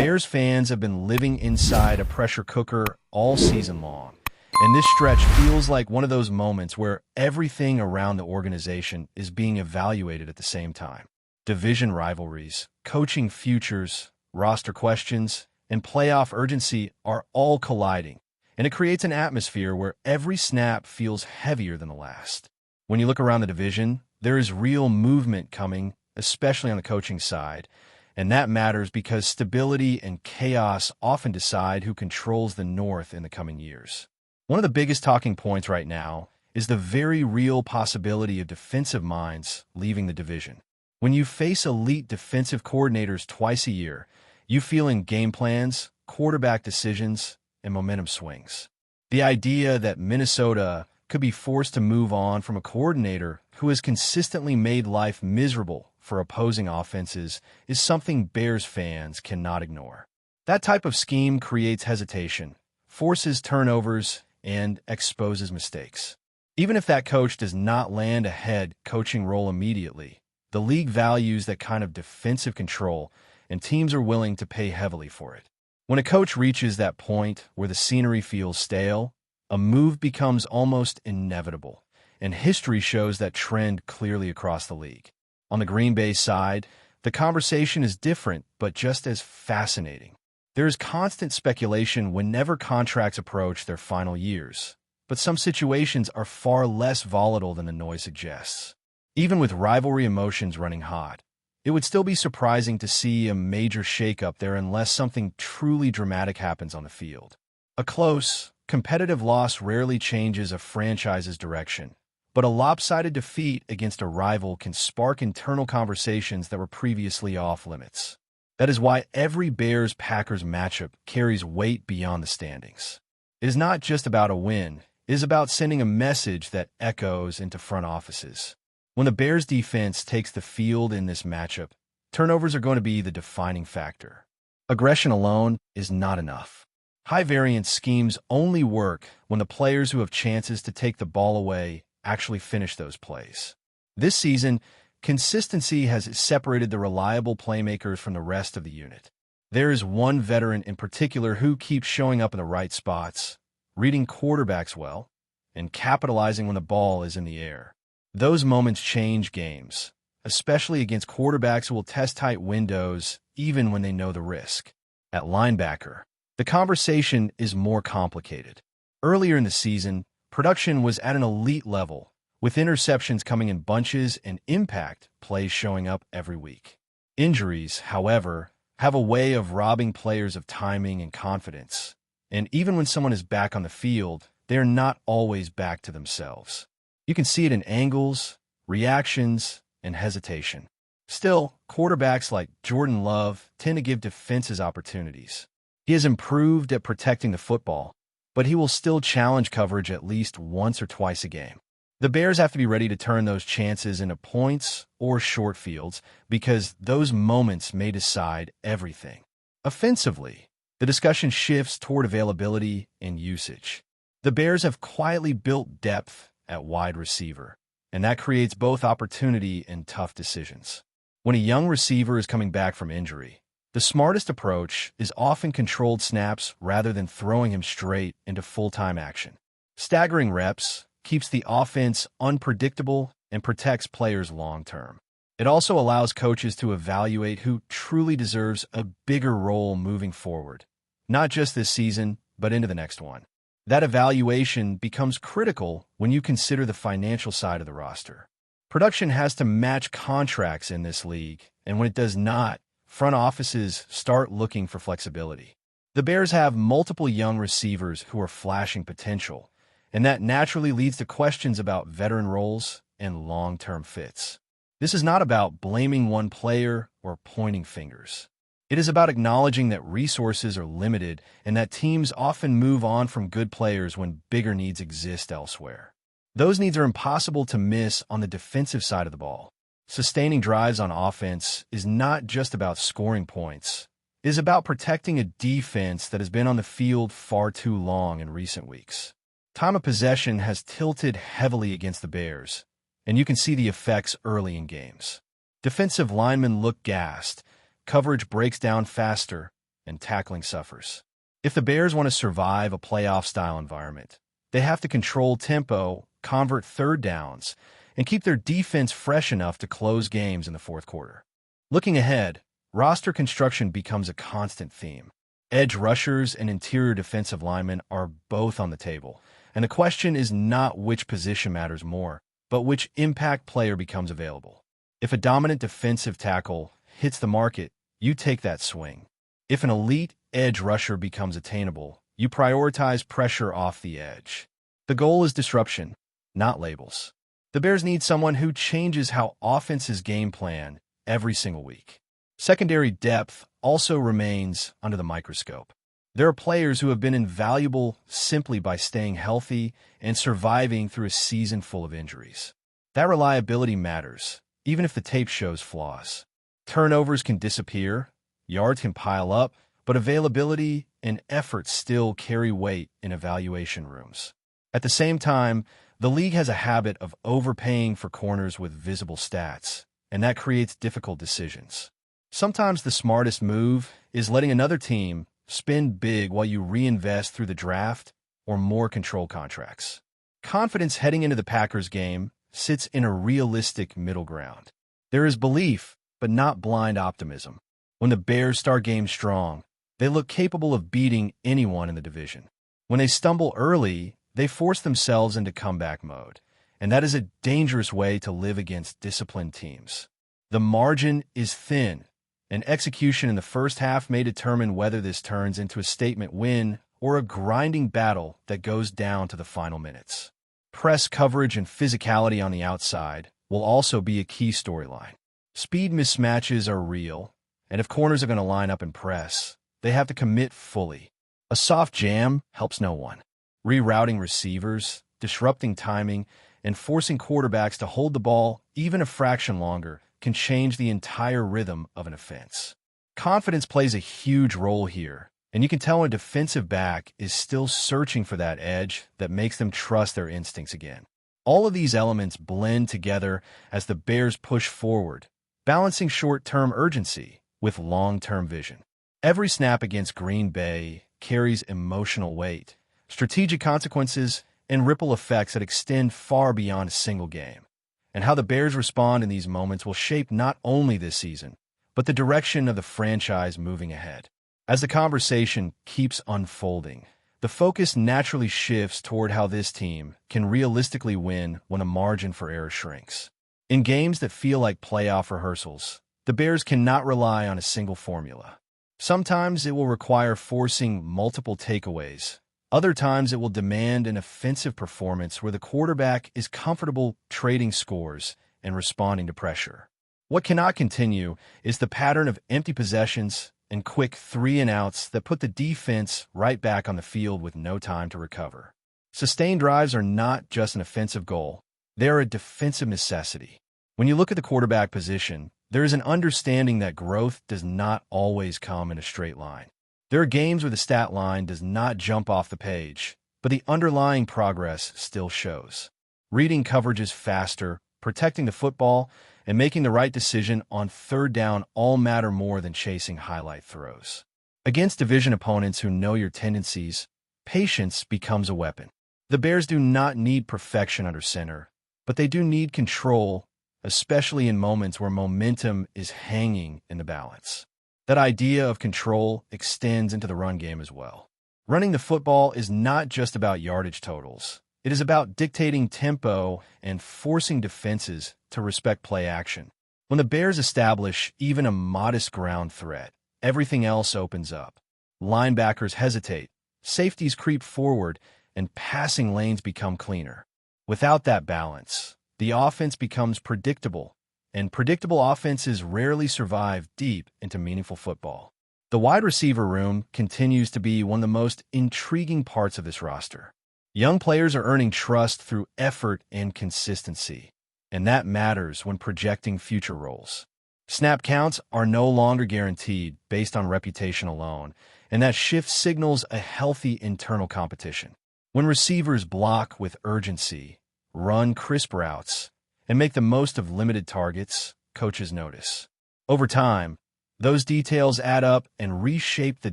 Bears fans have been living inside a pressure cooker all season long, and this stretch feels like one of those moments where everything around the organization is being evaluated at the same time. Division rivalries, coaching futures, roster questions, and playoff urgency are all colliding, and it creates an atmosphere where every snap feels heavier than the last. When you look around the division, there is real movement coming, especially on the coaching side, and that matters because stability and chaos often decide who controls the North in the coming years. One of the biggest talking points right now is the very real possibility of defensive minds leaving the division. When you face elite defensive coordinators twice a year, you feel in game plans, quarterback decisions, and momentum swings. The idea that Minnesota could be forced to move on from a coordinator who has consistently made life miserable for opposing offenses is something Bears fans cannot ignore. That type of scheme creates hesitation, forces turnovers, and exposes mistakes. Even if that coach does not land a head coaching role immediately, the league values that kind of defensive control, and teams are willing to pay heavily for it. When a coach reaches that point where the scenery feels stale, a move becomes almost inevitable, and history shows that trend clearly across the league. On the Green Bay side, the conversation is different but just as fascinating. There is constant speculation whenever contracts approach their final years, but some situations are far less volatile than the noise suggests. Even with rivalry emotions running hot, it would still be surprising to see a major shakeup there unless something truly dramatic happens on the field. A close, competitive loss rarely changes a franchise's direction, but a lopsided defeat against a rival can spark internal conversations that were previously off-limits. That is why every Bears-Packers matchup carries weight beyond the standings. It is not just about a win, it is about sending a message that echoes into front offices. When the Bears' defense takes the field in this matchup, turnovers are going to be the defining factor. Aggression alone is not enough. High-variance schemes only work when the players who have chances to take the ball away actually finish those plays. This season, consistency has separated the reliable playmakers from the rest of the unit. There is one veteran in particular who keeps showing up in the right spots, reading quarterbacks well, and capitalizing when the ball is in the air. Those moments change games, especially against quarterbacks who will test tight windows even when they know the risk. At linebacker, the conversation is more complicated. Earlier in the season, production was at an elite level, with interceptions coming in bunches and impact plays showing up every week. Injuries, however, have a way of robbing players of timing and confidence, and even when someone is back on the field, they are not always back to themselves. You can see it in angles, reactions, and hesitation. Still, quarterbacks like Jordan Love tend to give defenses opportunities. He has improved at protecting the football, but he will still challenge coverage at least once or twice a game. The Bears have to be ready to turn those chances into points or short fields because those moments may decide everything. Offensively, the discussion shifts toward availability and usage. The Bears have quietly built depth at wide receiver, and that creates both opportunity and tough decisions. When a young receiver is coming back from injury, the smartest approach is often controlled snaps rather than throwing him straight into full-time action. Staggering reps keeps the offense unpredictable and protects players long-term. It also allows coaches to evaluate who truly deserves a bigger role moving forward, not just this season, but into the next one. That evaluation becomes critical when you consider the financial side of the roster. Production has to match contracts in this league, and when it does not, front offices start looking for flexibility. The Bears have multiple young receivers who are flashing potential, and that naturally leads to questions about veteran roles and long-term fits. This is not about blaming one player or pointing fingers. It is about acknowledging that resources are limited and that teams often move on from good players when bigger needs exist elsewhere. Those needs are impossible to miss on the defensive side of the ball. Sustaining drives on offense is not just about scoring points. It is about protecting a defense that has been on the field far too long in recent weeks. Time of possession has tilted heavily against the Bears, and you can see the effects early in games. Defensive linemen look gassed, coverage breaks down faster, and tackling suffers. If the Bears want to survive a playoff-style environment, they have to control tempo, convert third downs, and keep their defense fresh enough to close games in the fourth quarter. Looking ahead, roster construction becomes a constant theme. Edge rushers and interior defensive linemen are both on the table, and the question is not which position matters more, but which impact player becomes available. If a dominant defensive tackle hits the market, you take that swing. If an elite edge rusher becomes attainable, you prioritize pressure off the edge. The goal is disruption, not labels. The Bears need someone who changes how offenses game plan every single week. Secondary depth also remains under the microscope. There are players who have been invaluable simply by staying healthy and surviving through a season full of injuries. That reliability matters, even if the tape shows flaws. Turnovers can disappear, yards can pile up, but availability and effort still carry weight in evaluation rooms. At the same time, the league has a habit of overpaying for corners with visible stats, and that creates difficult decisions. Sometimes the smartest move is letting another team spend big while you reinvest through the draft or more control contracts. Confidence heading into the Packers game sits in a realistic middle ground. There is belief, but not blind optimism. When the Bears start games strong, they look capable of beating anyone in the division. When they stumble early, they force themselves into comeback mode, and that is a dangerous way to live against disciplined teams. The margin is thin, and execution in the first half may determine whether this turns into a statement win or a grinding battle that goes down to the final minutes. Press coverage and physicality on the outside will also be a key storyline. Speed mismatches are real, and if corners are going to line up and press, they have to commit fully. A soft jam helps no one. Rerouting receivers, disrupting timing, and forcing quarterbacks to hold the ball even a fraction longer can change the entire rhythm of an offense. Confidence plays a huge role here, and you can tell when a defensive back is still searching for that edge that makes them trust their instincts again. All of these elements blend together as the Bears push forward, balancing short-term urgency with long-term vision. Every snap against Green Bay carries emotional weight, strategic consequences, and ripple effects that extend far beyond a single game. And how the Bears respond in these moments will shape not only this season, but the direction of the franchise moving ahead. As the conversation keeps unfolding, the focus naturally shifts toward how this team can realistically win when a margin for error shrinks. In games that feel like playoff rehearsals, the Bears cannot rely on a single formula. Sometimes it will require forcing multiple takeaways. Other times it will demand an offensive performance where the quarterback is comfortable trading scores and responding to pressure. What cannot continue is the pattern of empty possessions and quick 3-and-outs that put the defense right back on the field with no time to recover. Sustained drives are not just an offensive goal, they are a defensive necessity. When you look at the quarterback position, there is an understanding that growth does not always come in a straight line. There are games where the stat line does not jump off the page, but the underlying progress still shows. Reading coverages faster, protecting the football, and making the right decision on third down all matter more than chasing highlight throws. Against division opponents who know your tendencies, patience becomes a weapon. The Bears do not need perfection under center, but they do need control, especially in moments where momentum is hanging in the balance. That idea of control extends into the run game as well. Running the football is not just about yardage totals. It is about dictating tempo and forcing defenses to respect play action. When the Bears establish even a modest ground threat, everything else opens up. Linebackers hesitate, safeties creep forward, and passing lanes become cleaner. Without that balance, the offense becomes predictable, and predictable offenses rarely survive deep into meaningful football. The wide receiver room continues to be one of the most intriguing parts of this roster. Young players are earning trust through effort and consistency, and that matters when projecting future roles. Snap counts are no longer guaranteed based on reputation alone, and that shift signals a healthy internal competition. When receivers block with urgency, run crisp routes, and make the most of limited targets, coaches notice. Over time, Those details add up and reshape the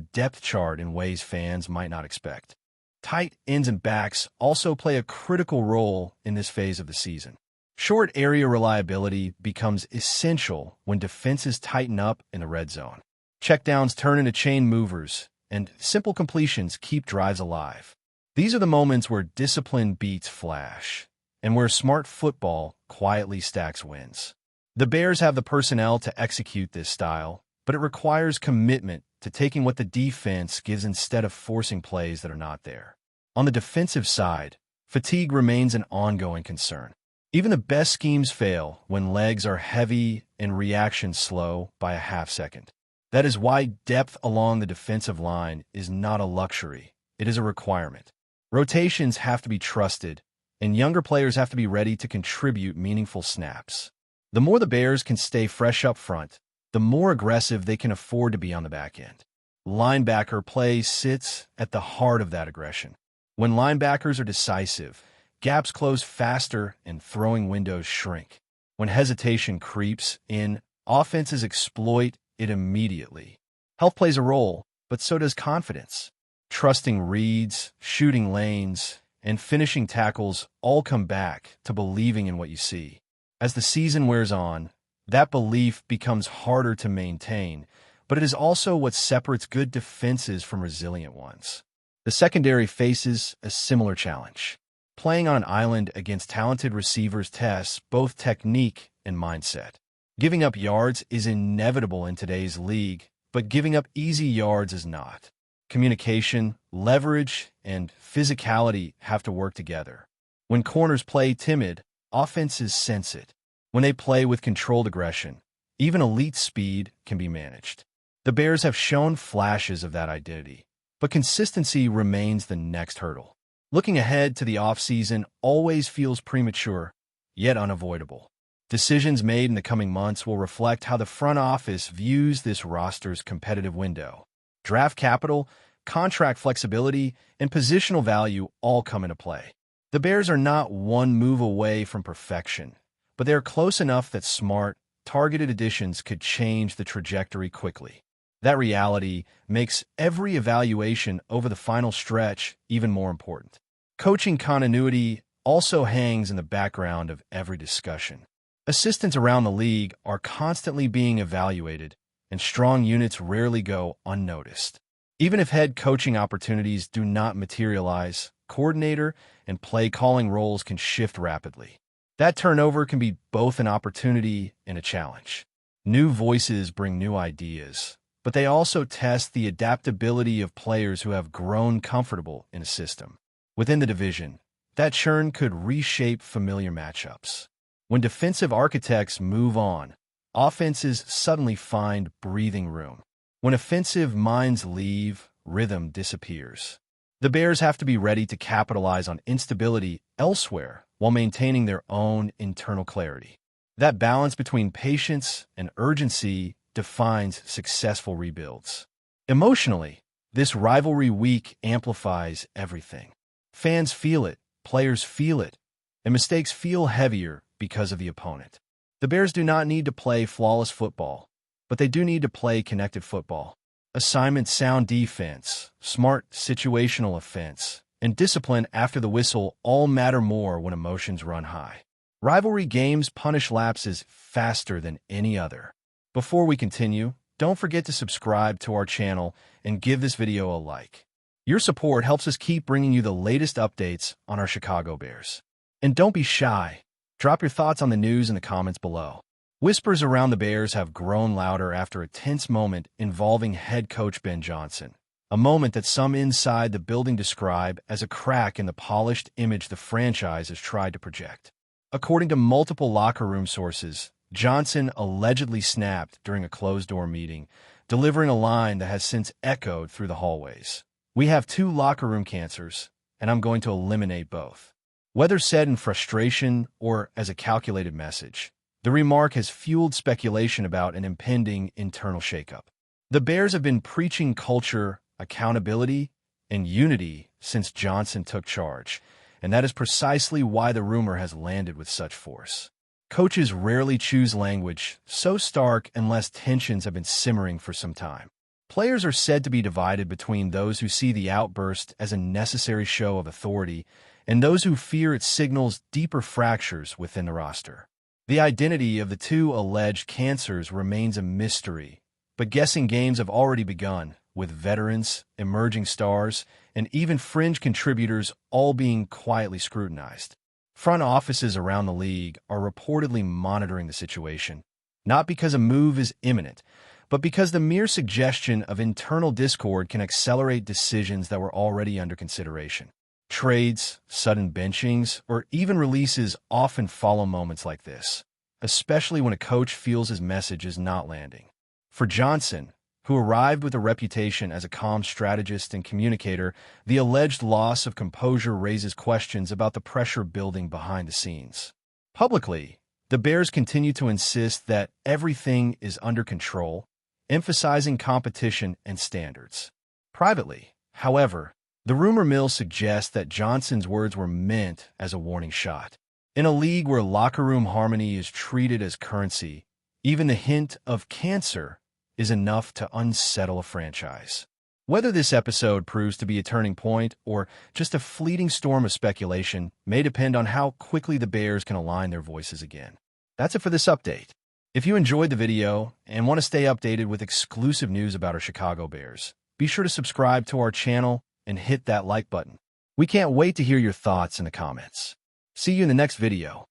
depth chart in ways fans might not expect. Tight ends and backs also play a critical role in this phase of the season. Short area reliability becomes essential when defenses tighten up in the red zone. Checkdowns turn into chain movers, and simple completions keep drives alive. These are the moments where discipline beats flash, and where smart football quietly stacks wins. The Bears have the personnel to execute this style, but it requires commitment to taking what the defense gives instead of forcing plays that are not there. On the defensive side, fatigue remains an ongoing concern. Even the best schemes fail when legs are heavy and reactions slow by a half second. That is why depth along the defensive line is not a luxury, it is a requirement. Rotations have to be trusted, and younger players have to be ready to contribute meaningful snaps. The more the Bears can stay fresh up front, the more aggressive they can afford to be on the back end. Linebacker play sits at the heart of that aggression. When linebackers are decisive, gaps close faster and throwing windows shrink. When hesitation creeps in, offenses exploit it immediately. Health plays a role, but so does confidence. Trusting reads, shooting lanes, and finishing tackles all come back to believing in what you see. As the season wears on, that belief becomes harder to maintain, but it is also what separates good defenses from resilient ones. The secondary faces a similar challenge. Playing on an island against talented receivers tests both technique and mindset. Giving up yards is inevitable in today's league, but giving up easy yards is not. Communication, leverage, and physicality have to work together. When corners play timid, offenses sense it. When they play with controlled aggression, even elite speed can be managed. The Bears have shown flashes of that identity, but consistency remains the next hurdle. Looking ahead to the offseason always feels premature, yet unavoidable. Decisions made in the coming months will reflect how the front office views this roster's competitive window. Draft capital, contract flexibility, and positional value all come into play. The Bears are not one move away from perfection, but they are close enough that smart, targeted additions could change the trajectory quickly. That reality makes every evaluation over the final stretch even more important. Coaching continuity also hangs in the background of every discussion. Assistants around the league are constantly being evaluated, and strong units rarely go unnoticed. Even if head coaching opportunities do not materialize, coordinator and play-calling roles can shift rapidly. That turnover can be both an opportunity and a challenge. New voices bring new ideas, but they also test the adaptability of players who have grown comfortable in a system. Within the division, that churn could reshape familiar matchups. When defensive architects move on, offenses suddenly find breathing room. When offensive minds leave, rhythm disappears. The Bears have to be ready to capitalize on instability elsewhere while maintaining their own internal clarity. That balance between patience and urgency defines successful rebuilds. Emotionally, this rivalry week amplifies everything. Fans feel it, players feel it, and mistakes feel heavier because of the opponent. The Bears do not need to play flawless football, but they do need to play connected football. Assignment sound defense, smart situational offense, and discipline after the whistle all matter more when emotions run high. Rivalry games punish lapses faster than any other. Before we continue, don't forget to subscribe to our channel and give this video a like. Your support helps us keep bringing you the latest updates on our Chicago Bears. And don't be shy. Drop your thoughts on the news in the comments below. Whispers around the Bears have grown louder after a tense moment involving head coach Ben Johnson, a moment that some inside the building describe as a crack in the polished image the franchise has tried to project. According to multiple locker room sources, Johnson allegedly snapped during a closed-door meeting, delivering a line that has since echoed through the hallways. "We have two locker room cancers, and I'm going to eliminate both." Whether said in frustration or as a calculated message, the remark has fueled speculation about an impending internal shakeup. The Bears have been preaching culture, accountability, and unity since Johnson took charge, and that is precisely why the rumor has landed with such force. Coaches rarely choose language so stark unless tensions have been simmering for some time. Players are said to be divided between those who see the outburst as a necessary show of authority and those who fear it signals deeper fractures within the roster. The identity of the two alleged cancers remains a mystery, but guessing games have already begun, with veterans, emerging stars, and even fringe contributors all being quietly scrutinized. Front offices around the league are reportedly monitoring the situation, not because a move is imminent, but because the mere suggestion of internal discord can accelerate decisions that were already under consideration. Trades, sudden benchings, or even releases often follow moments like this, especially when a coach feels his message is not landing. For Johnson, who arrived with a reputation as a calm strategist and communicator, the alleged loss of composure raises questions about the pressure building behind the scenes. Publicly, the Bears continue to insist that everything is under control, emphasizing competition and standards. Privately, however, the rumor mill suggests that Johnson's words were meant as a warning shot. In a league where locker room harmony is treated as currency, even the hint of cancer is enough to unsettle a franchise. Whether this episode proves to be a turning point or just a fleeting storm of speculation may depend on how quickly the Bears can align their voices again. That's it for this update. If you enjoyed the video and want to stay updated with exclusive news about our Chicago Bears, be sure to subscribe to our channel and hit that like button. We can't wait to hear your thoughts in the comments. See you in the next video.